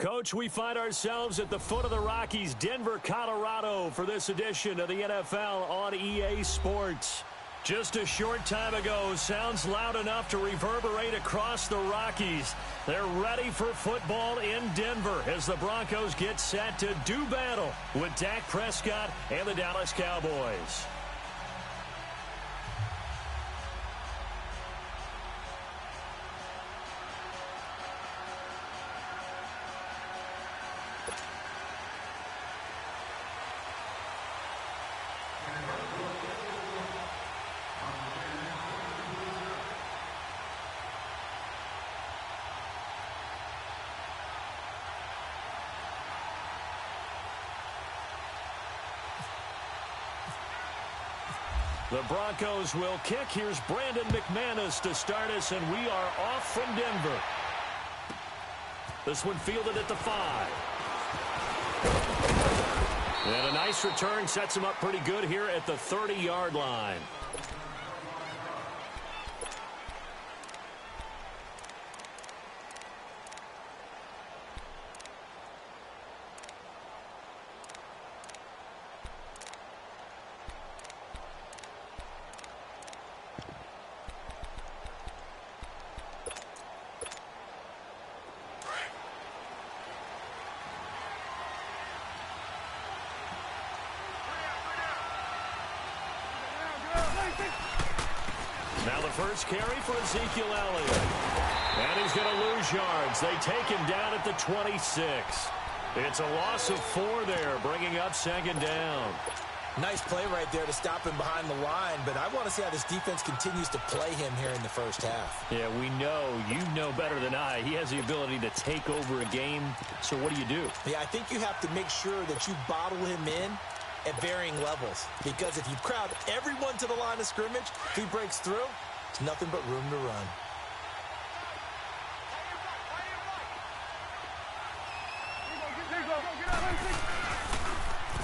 Coach, we find ourselves at the foot of the Rockies, Denver, Colorado, for this edition of the NFL on EA Sports. Just a short time ago, sounds loud enough to reverberate across the Rockies. They're ready for football in Denver as the Broncos get set to do battle with Dak Prescott and the Dallas Cowboys. The Broncos will kick. Here's Brandon McManus to start us, and we are off from Denver. This one fielded at the 5. And a nice return sets him up pretty good here at the 30-yard line. Now the first carry for Ezekiel Elliott. And he's going to lose yards. They take him down at the 26. It's a loss of 4 there, bringing up second down. Nice play right there to stop him behind the line, but I want to see how this defense continues to play him here in the first half. Yeah, we know. You know better than I. He has the ability to take over a game. So what do? Yeah, I think you have to make sure that you bottle him in at varying levels, because if you crowd everyone to the line of scrimmage, if he breaks through, it's nothing but room to run.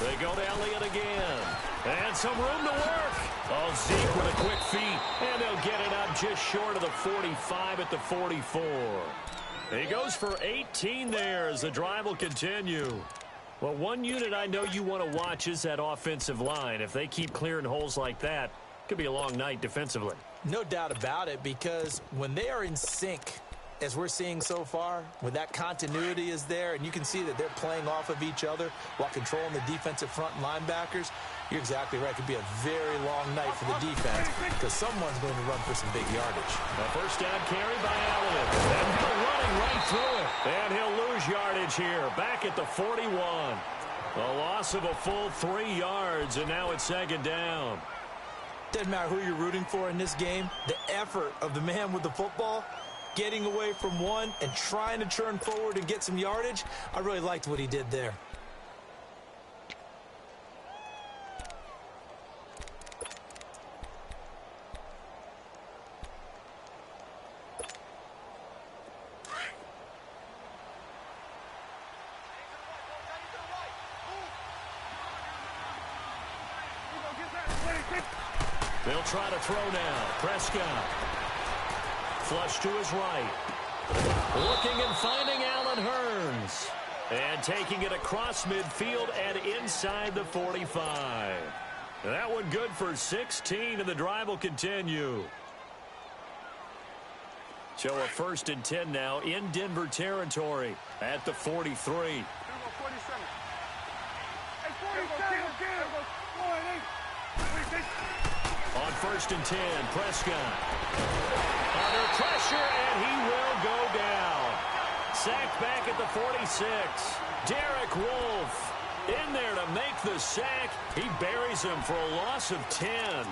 They go to Elliott again. And some room to work. Oh, Zeke with a quick feet. And they'll get it up just short of the 45 at the 44. He goes for 18 there as the drive will continue. Well, one unit I know you want to watch is that offensive line. If they keep clearing holes like that, it could be a long night defensively. No doubt about it, because when they are in sync, as we're seeing so far, when that continuity is there, and you can see that they're playing off of each other while controlling the defensive front linebackers, you're exactly right. It could be a very long night for the defense because someone's going to run for some big yardage. A first down carry by Elliott. And he'll running right through it. And he'll lose yardage here. Back at the 41. A loss of a full 3 yards, and now it's second down. Doesn't matter who you're rooting for in this game. The effort of the man with the football, getting away from one and trying to turn forward and get some yardage, I really liked what he did there. They'll try to throw now. Prescott. Flush to his right. Looking and finding Allen Hurns. And taking it across midfield and inside the 45. That one good for 16, and the drive will continue. So a 1st and 10 now in Denver territory at the 43. On 1st and 10, Prescott. Under pressure, and he will go down. Sacked back at the 46. Derek Wolfe in there to make the sack. He buries him for a loss of 10.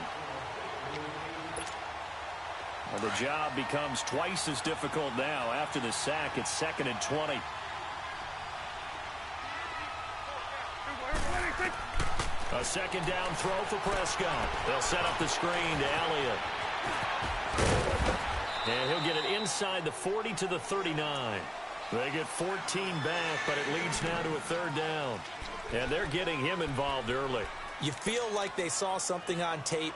Well, the job becomes twice as difficult now. After the sack, it's 2nd and 20. A second down throw for Prescott. They'll set up the screen to Elliott. And he'll get it inside the 40 to the 39. They get 14 back, but it leads now to a 3rd down. And they're getting him involved early. You feel like they saw something on tape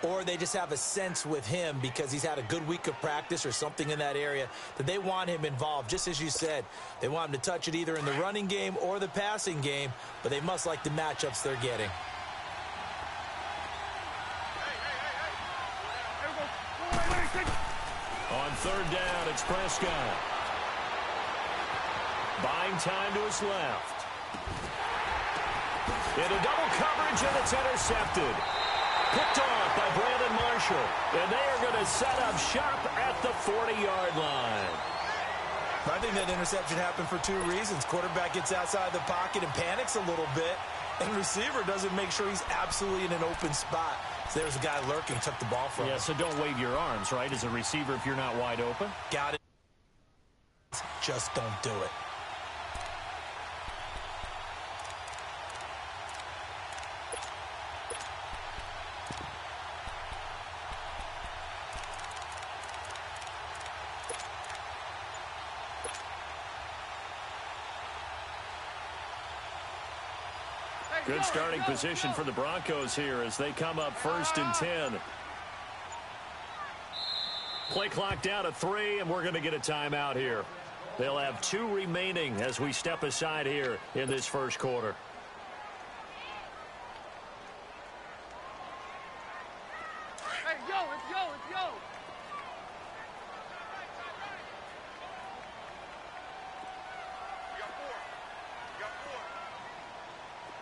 or they just have a sense with him because he's had a good week of practice or something in that area that they want him involved. Just as you said, they want him to touch it either in the running game or the passing game, but they must like the matchups they're getting. On third down, it's Prescott. Buying time to his left. Into double coverage, and it's intercepted. Picked off by Brandon Marshall. And they are going to set up shop at the 40-yard line. I think that interception happened for two reasons. Quarterback gets outside the pocket and panics a little bit, and receiver doesn't make sure he's absolutely in an open spot. So there's a guy lurking, took the ball from him. Yeah, so don't wave your arms, right, as a receiver if you're not wide open. Got it. Just don't do it. Good starting position for the Broncos here as they come up 1st and 10. Play clock down to 3, and we're going to get a timeout here. They'll have 2 remaining as we step aside here in this first quarter. Hey, yo, it's yo, it's yo.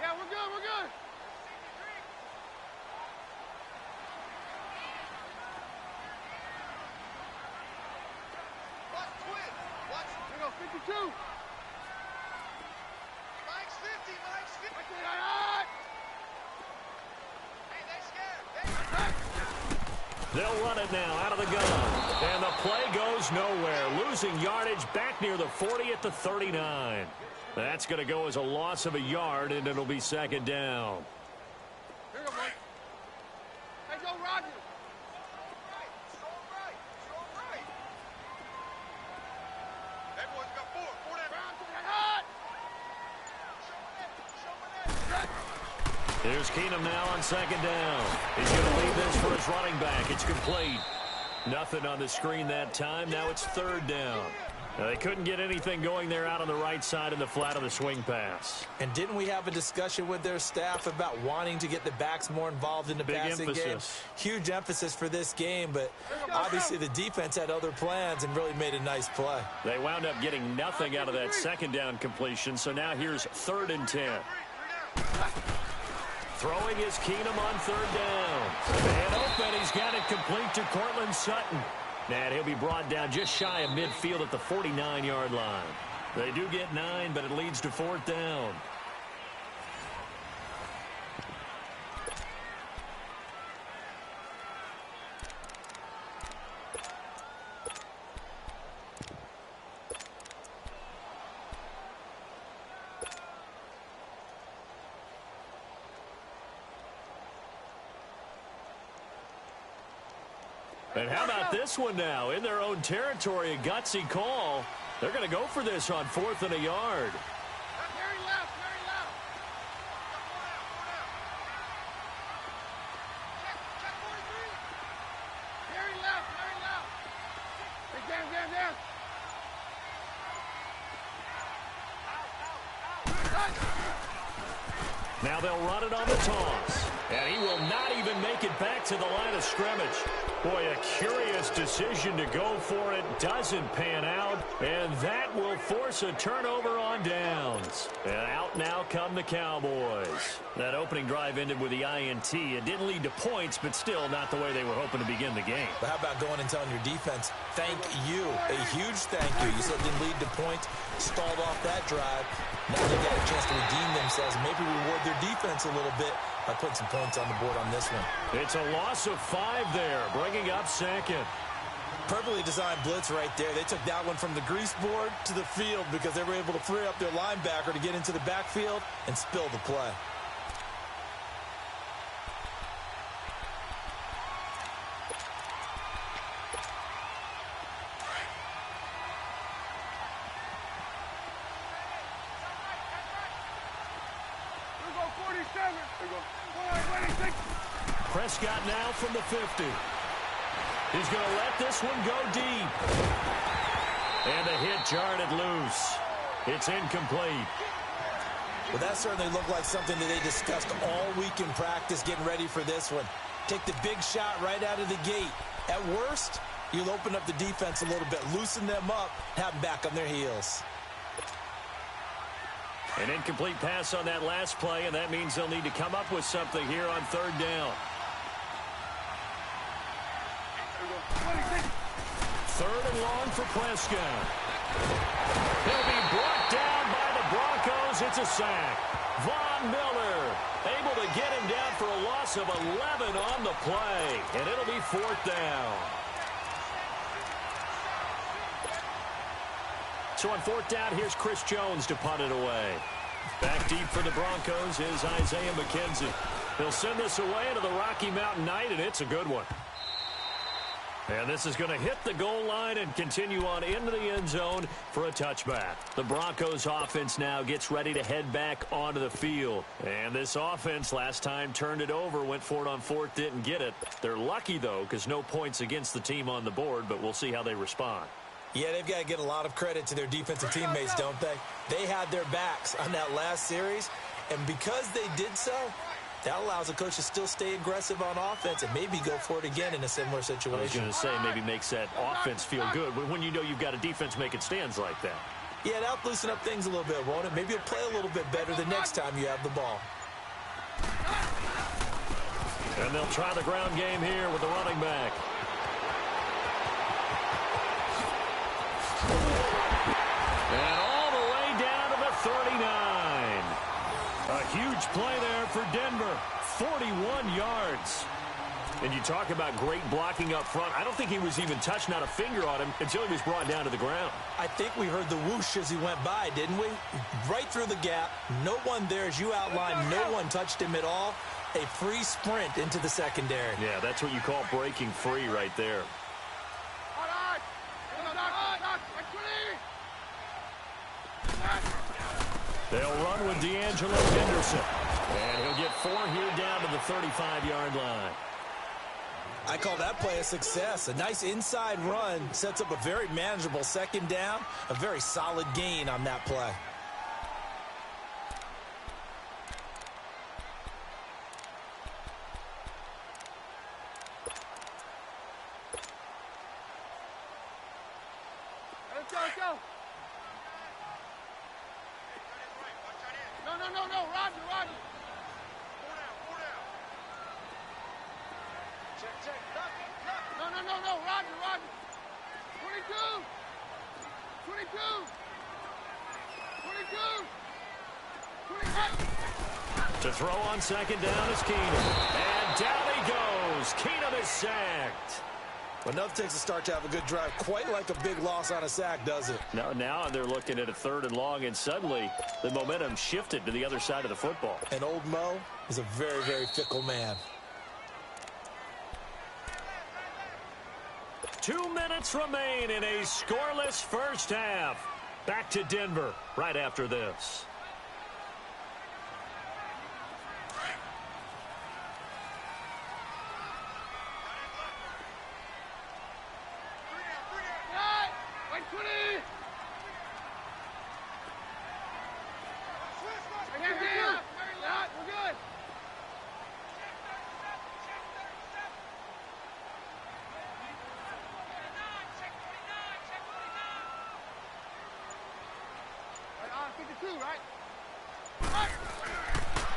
Yeah, we're good, we're good. Watch twin. Watch. Here we go, 52. Mike's 50, Mike's 50. Hey, they scared. They'll run it now out of the gun. And the play goes nowhere. Losing yardage back near the 40 at the 39. That's going to go as a loss of a yard, and it'll be 2nd down. Here we go, Mike. Hey, go, Roger. Right, strong right, strong right. That boy's got 4. 4 that round to the hot. Here's Keenum now on 2nd down. He's going to leave this for his running back. It's complete. Nothing on the screen that time. Now it's 3rd down. Now, they couldn't get anything going there out on the right side in the flat of the swing pass. And didn't we have a discussion with their staff about wanting to get the backs more involved in the passing game? Huge emphasis for this game, but obviously the defense had other plans and really made a nice play. They wound up getting nothing out of that 2nd down completion, so now here's 3rd and 10. Throwing is Keenum on 3rd down. And open, he's got it complete to Cortland Sutton. And he'll be brought down just shy of midfield at the 49-yard line. They do get 9, but it leads to 4th down. And how about this one now? In their own territory, a gutsy call. They're going to go for this on 4th and a yard. Very left, very left. Check 43. Very left, very left. Hey, down. Now they'll run it on the toss. And he will not even make it back to the line of scrimmage. Boy, a curious decision to go for it. Doesn't pan out. And that will force a turnover on downs. And out now come the Cowboys. That opening drive ended with the INT. It didn't lead to points, but still not the way they were hoping to begin the game. But how about going and telling your defense, thank you, a huge thank you. You said it didn't lead to points, stalled off that drive. Now they got a chance to redeem themselves, maybe reward their defense a little bit by putting some points on the board on this one. It's a loss of 5 there, bringing up 2nd. Perfectly designed blitz right there. They took that one from the grease board to the field because they were able to free up their linebacker to get into the backfield and spill the play. Prescott now from the 50. He's going to let this one go deep. And a hit jarred it loose. It's incomplete. Well, that certainly looked like something that they discussed all week in practice getting ready for this one. Take the big shot right out of the gate. At worst, you'll open up the defense a little bit, loosen them up, have them back on their heels. An incomplete pass on that last play, and that means they'll need to come up with something here on third down. Third and long for Prescott. He'll be brought down by the Broncos. It's a sack. Von Miller able to get him down for a loss of 11 on the play, and it'll be fourth down. So on fourth down, here's Chris Jones to punt it away. Back deep for the Broncos is Isaiah McKenzie. He'll send this away into the Rocky Mountain Night, and it's a good one. And this is going to hit the goal line and continue on into the end zone for a touchback. The Broncos offense now gets ready to head back onto the field. And this offense last time turned it over, went for it on fourth, didn't get it. They're lucky, though, because no points against the team on the board, but we'll see how they respond. Yeah, they've got to get a lot of credit to their defensive teammates, don't they? They had their backs on that last series, and because they did so, that allows the coach to still stay aggressive on offense and maybe go for it again in a similar situation. I was going to say maybe makes that offense feel good when you know you've got a defense making stands like that. Yeah, that'll loosen up things a little bit, won't it? Maybe you'll play a little bit better the next time you have the ball. And they'll try the ground game here with the running back. And all the way down to the 39. A huge play there for Denver. 41 yards. And you talk about great blocking up front. I don't think he was even touched, not a finger on him, until he was brought down to the ground. I think we heard the whoosh as he went by, didn't we? Right through the gap. No one there, as you outlined. No one touched him at all. A free sprint into the secondary. Yeah, that's what you call breaking free right there. They'll run with D'Angelo Henderson. And he'll get 4 here down to the 35-yard line. I call that play a success. A nice inside run sets up a very manageable second down. A very solid gain on that play. Let's go. No, Roger. Four down. Check. No, Roger. 22. 28. To throw on second down is Keenum. And down he goes. Keenum is sacked. Enough takes a start to have a good drive. Quite like a big loss on a sack, does it? Now they're looking at a third and long, and suddenly the momentum shifted to the other side of the football. And old Mo is a very, very fickle man. 2 minutes remain in a scoreless first half. Back to Denver right after this.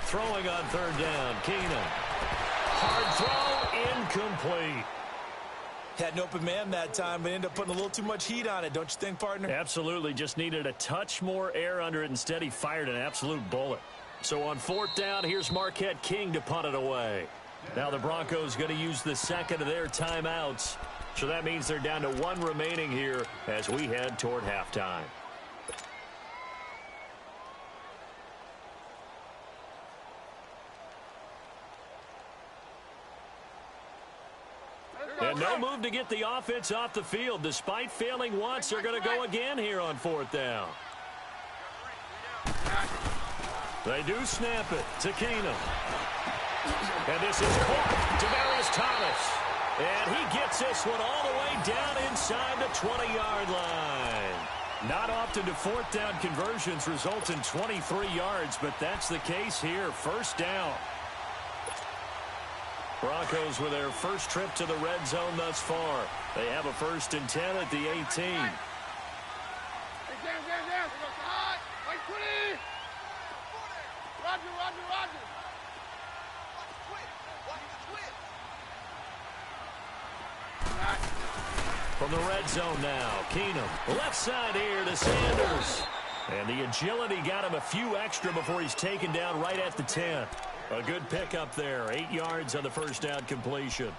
Throwing on third down, Keenum. Hard throw, incomplete. Had an open man that time, but ended up putting a little too much heat on it, don't you think, partner? Absolutely. Just needed a touch more air under it. Instead, he fired an absolute bullet. So on fourth down, here's Marquette King to punt it away. Now the Broncos going to use the second of their timeouts. So that means they're down to 1 remaining here as we head toward halftime. And no move to get the offense off the field. Despite failing once, they're going to go again here on fourth down. They do snap it to Keenum. And this is caught. Demaryius Thomas. And he gets this one all the way down inside the 20-yard line. Not often do fourth down conversions result in 23 yards, but that's the case here. First down. Broncos with their first trip to the red zone thus far. They have a 1st and 10 at the 18. Roger. From the red zone now, Keenum. Left side here to Sanders. And the agility got him a few extra before he's taken down right at the 10. A good pickup there. 8 yards on the first down completion.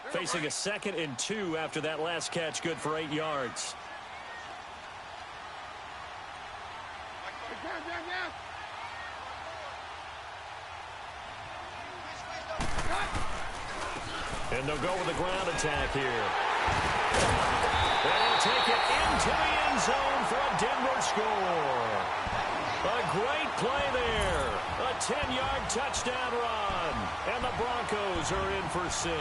Facing a 2nd and 2 after that last catch. Good for 8 yards. And they'll go with the ground attack here. And they'll take it into the end zone for a Denver score. A great play there. A 10-yard touchdown run. And the Broncos are in for 6.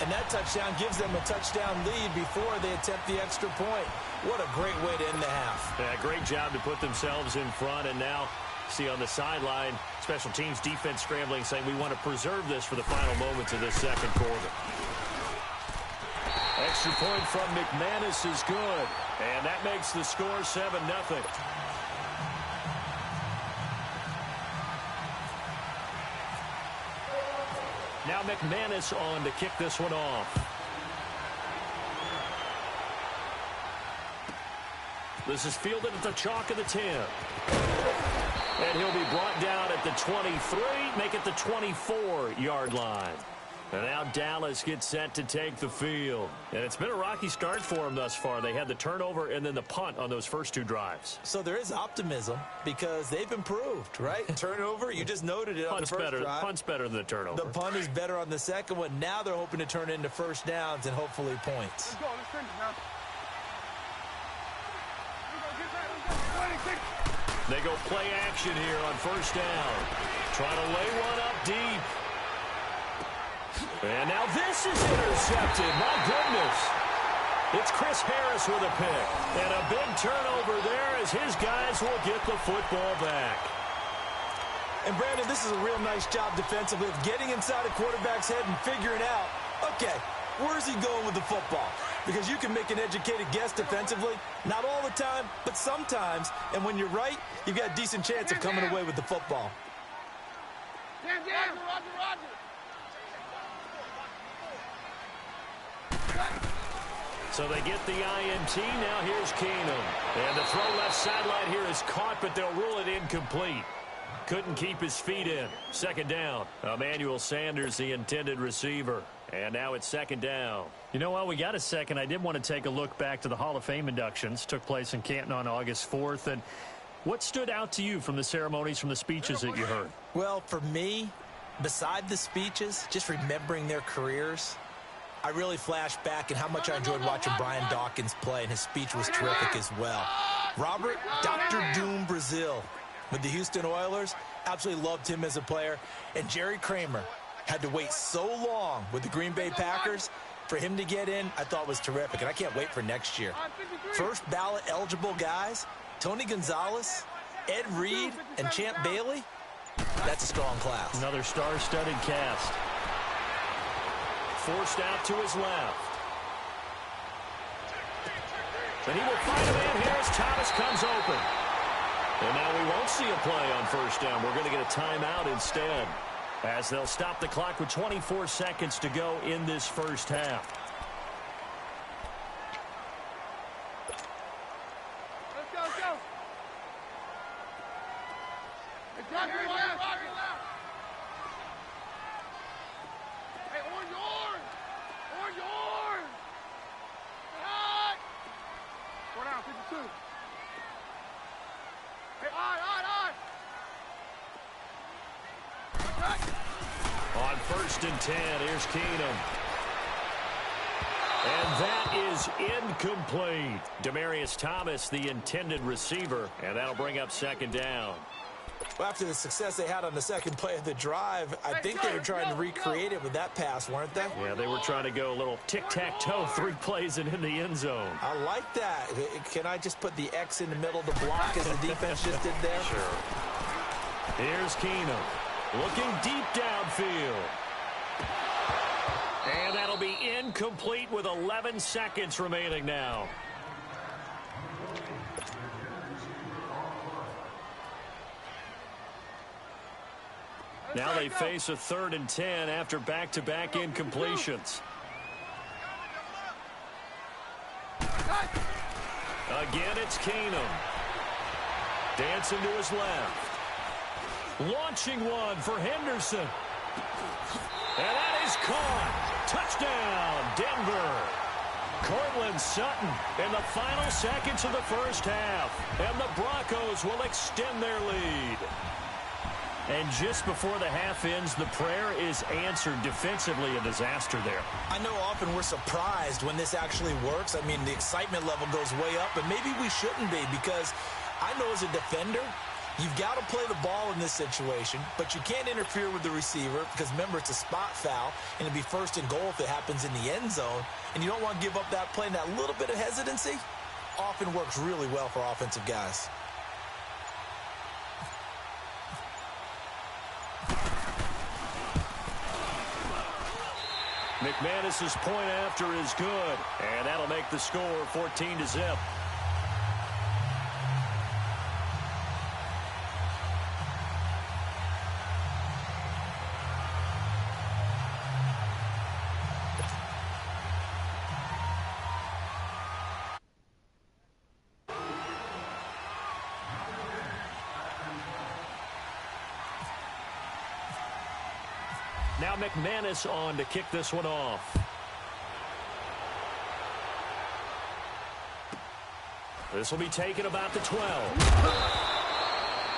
And that touchdown gives them a touchdown lead before they attempt the extra point. What a great way to end the half. Yeah, great job to put themselves in front. And now, see on the sideline, special teams defense scrambling, saying we want to preserve this for the final moments of this second quarter. Extra point from McManus is good. And that makes the score 7-0. Now McManus on to kick this one off. This is fielded at the chalk of the 10. And he'll be brought down at the 23, make it the 24-yard line. And now Dallas gets set to take the field. And it's been a rocky start for them thus far. They had the turnover and then the punt on those first 2 drives. So there is optimism because they've improved, right? Turnover, you just noted it on the first drive. Punt's better than the turnover. The punt is better on the second one. Now they're hoping to turn into first downs and hopefully points. Let's go. Let's finish now. They go play action here on first down. Trying to lay one up deep. And now this is intercepted. My goodness. It's Chris Harris with a pick. And a big turnover there as his guys will get the football back. And, Brandon, this is a real nice job defensively of getting inside a quarterback's head and figuring out, okay, where's he going with the football? Because you can make an educated guess defensively. Not all the time, but sometimes. And when you're right, you've got a decent chance of coming away with the football. Roger. So they get the INT. Now here's Keenum. And the throw left sideline here is caught, but they'll rule it incomplete. Couldn't keep his feet in. Second down. Emmanuel Sanders, the intended receiver. And now it's second down. You know, while we got a second, I did want to take a look back to the Hall of Fame inductions. Took place in Canton on August 4th. And what stood out to you from the ceremonies, from the speeches that you heard? Well, for me, beside the speeches, just remembering their careers, I really flashed back at how much I enjoyed watching Brian Dawkins play, and his speech was terrific as well. Robert Dr. Doom Brazil with the Houston Oilers, absolutely loved him as a player. And Jerry Kramer had to wait so long with the Green Bay Packers. For him to get in, I thought was terrific, and I can't wait for next year. First ballot eligible guys, Tony Gonzalez, Ed Reed, and Champ Bailey. That's a strong class. Another star-studded cast. Forced out to his left. And he will find a man here as Thomas comes open. And now we won't see a play on first down. We're going to get a timeout instead, as they'll stop the clock with 24 seconds to go in this first half. Let's go. Roger left. Hey, orange. Hot. 4 down, 52. Hey, on. On first and 10, here's Keenum. And that is incomplete. Demaryius Thomas, the intended receiver, and that'll bring up second down. Well, after the success they had on the second play of the drive, I think they were trying to recreate it with that pass, weren't they? Yeah, they were trying to go a little tic-tac-toe, 3 plays and in the end zone. I like that. Can I just put the X in the middle to block as the defense just did there? Sure. Here's Keenum looking deep downfield. And that'll be incomplete with 11 seconds remaining now. Now they face a 3rd and 10 after back-to-back incompletions. Again, it's Keenum. Dancing to his left. Launching one for Henderson. And that is caught. Touchdown, Denver. Cortland Sutton in the final seconds of the first half. And the Broncos will extend their lead. And just before the half ends, the prayer is answered. Defensively, a disaster there. I know often we're surprised when this actually works. I mean, the excitement level goes way up, but maybe we shouldn't be, because I know as a defender, you've got to play the ball in this situation, but you can't interfere with the receiver because, remember, it's a spot foul, and it'd be 1st and goal if it happens in the end zone, and you don't want to give up that play. And that little bit of hesitancy often works really well for offensive guys. McManus's point after is good, and that'll make the score 14-0. Now McManus on to kick this one off. This will be taken about the 12.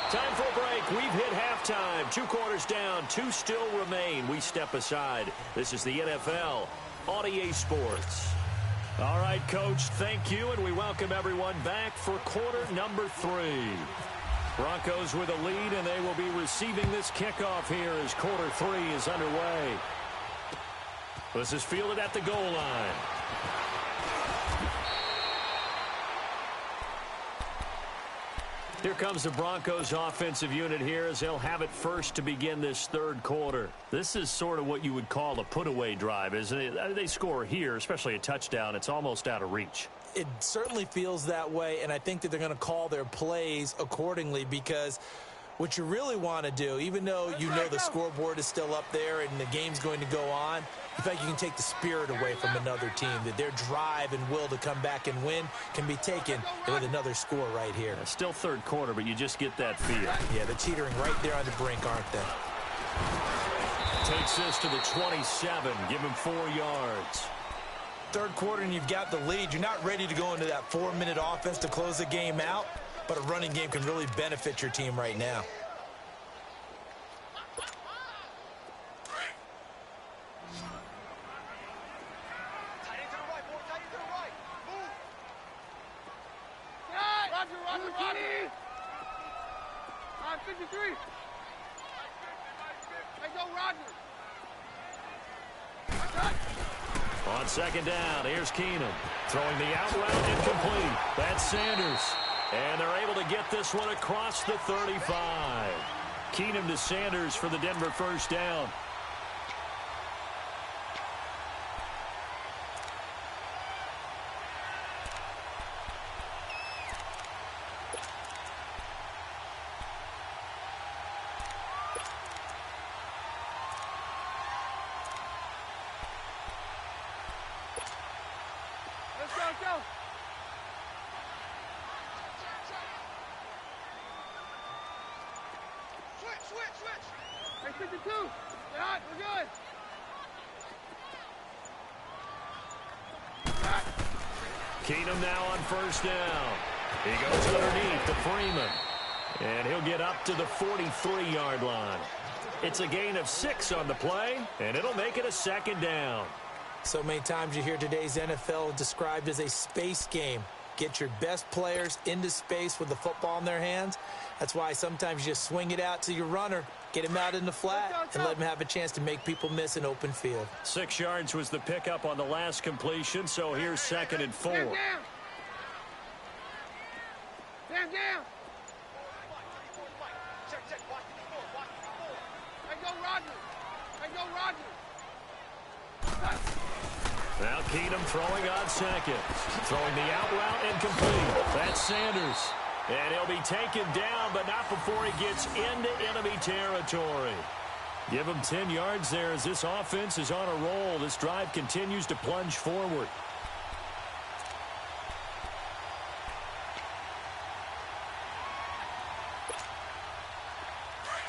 Time for a break. We've hit halftime. 2 quarters down. 2 still remain. We step aside. This is the NFL on EA Sports. All right, Coach, thank you, and we welcome everyone back for quarter number 3. Broncos with a lead, and they will be receiving this kickoff here as quarter 3 is underway. This is fielded at the goal line. Here comes the Broncos offensive unit here as they'll have it first to begin this 3rd quarter. This is sort of what you would call a put-away drive, isn't it? They score here, especially a touchdown. It's almost out of reach. It certainly feels that way, and I think that they're going to call their plays accordingly, because what you really want to do, even though you know the scoreboard is still up there and the game's going to go on, in fact, you can take the spirit away from another team, that their drive and will to come back and win can be taken with another score right here. Still 3rd quarter, but you just get that feel. Yeah, they're teetering right there on the brink, aren't they? Takes this to the 27, give him 4 yards. 3rd quarter and you've got the lead. You're not ready to go into that 4-minute offense to close the game out, but a running game can really benefit your team right now. Roger. 53. Hey, go, Roger. On 2nd down, here's Keenum. Throwing the out route incomplete. That's Sanders. And they're able to get this one across the 35. Keenum to Sanders for the Denver 1st down. Go. Switch. Hey, 52. Get hot. We're good. Keenum now on 1st down. He goes underneath to Freeman. And he'll get up to the 43-yard line. It's a gain of 6 on the play, and it'll make it a 2nd down. So many times you hear today's NFL described as a space game. Get your best players into space with the football in their hands. That's why sometimes you just swing it out to your runner, get him out in the flat, and let him have a chance to make people miss an open field. 6 yards was the pickup on the last completion, so here's 2nd and 4. Stand down. Hey, go Roger. Hey, go Roger. Now Keenum throwing on 2nd. Throwing the out route incomplete. That's Sanders. And he'll be taken down, but not before he gets into enemy territory. Give him 10 yards there as this offense is on a roll. This drive continues to plunge forward.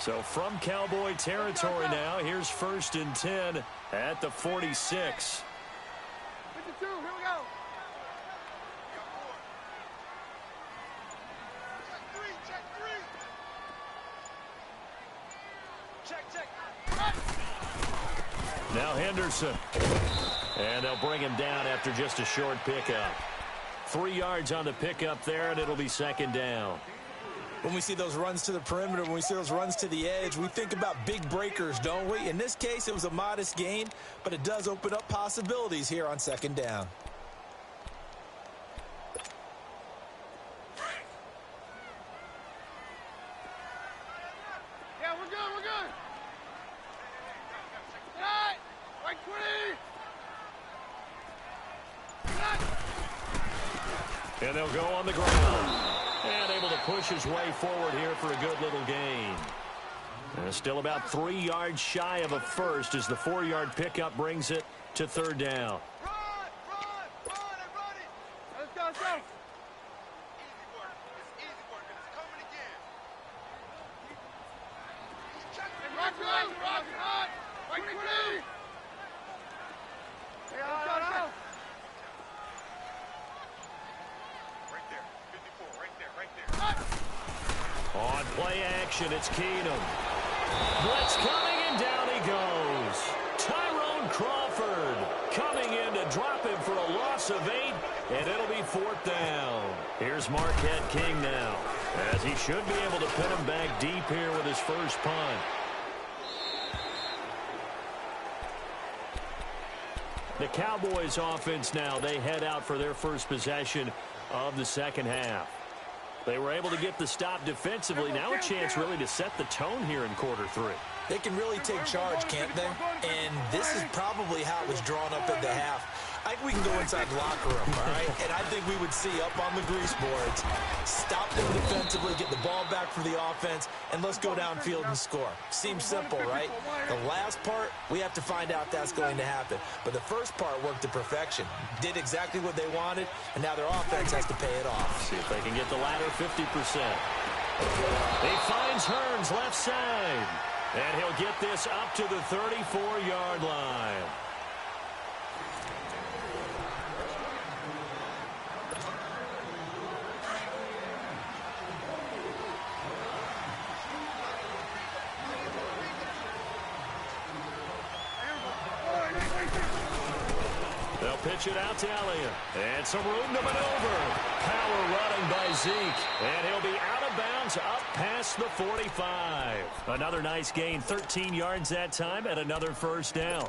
So from Cowboy territory now, here's 1st and 10 at the 46. 52, here we go. Check three. Now Henderson. And they'll bring him down after just a short pickup. 3 yards on the pickup there, and it'll be 2nd down. When we see those runs to the perimeter, when we see those runs to the edge, we think about big breakers, don't we? In this case, it was a modest gain, but it does open up possibilities here on 2nd down. Yeah, we're good. All right, right 20. And they'll go on the ground. And able to push his way forward here for a good little gain. And still about 3 yards shy of a first as the 4-yard pickup brings it to 3rd down. Run it. Let's go. Easy work. It's easy work. It's coming again. Rock, hot. Right 20. Let's go. On play action, it's Keenum. Blitz coming, and down he goes. Tyrone Crawford coming in to drop him for a loss of 8, and it'll be 4th down. Here's Marquette King now, as he should be able to pin him back deep here with his first punt. The Cowboys offense now, they head out for their first possession of the 2nd half. They were able to get the stop defensively. Now a chance really to set the tone here in quarter 3. They can really take charge, can't they? And this is probably how it was drawn up at the half. I think we can go inside the locker room, all right? And I think we would see up on the grease boards, stop them defensively, get the ball back for the offense, and let's go downfield and score. Seems simple, right? The last part, we have to find out if that's going to happen. But the first part worked to perfection. Did exactly what they wanted, and now their offense has to pay it off. See if they can get the latter 50%. He finds Hearns left side. And he'll get this up to the 34-yard line. They'll pitch it out to Elliott. And some room to maneuver. Power running by Zeke. And he'll be out of bounds up past the 45. Another nice gain, 13 yards that time, and another 1st down.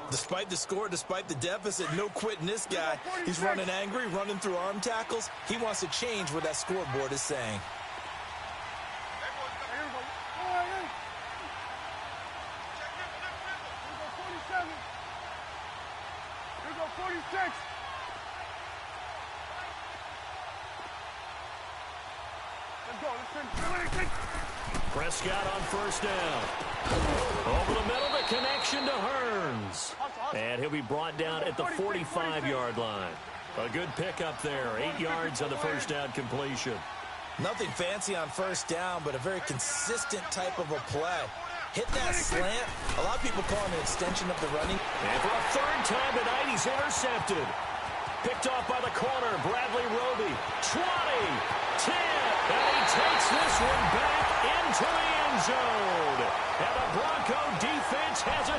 Despite the score, despite the deficit, no quitting this guy. He's running angry, running through arm tackles. He wants to change what that scoreboard is saying. Prescott on 1st down. Over the middle, the connection to Hearns. And he'll be brought down at the 45-yard line. A good pickup there, 8 yards on the 1st down completion. Nothing fancy on 1st down, but a very consistent type of a play. Hit that slant. A lot of people call it an extension of the running. And for a 3rd time tonight, he's intercepted. Picked off by the corner, Bradley Roby. 20, 10, and he takes this one back into the end zone. And the Bronco defense has a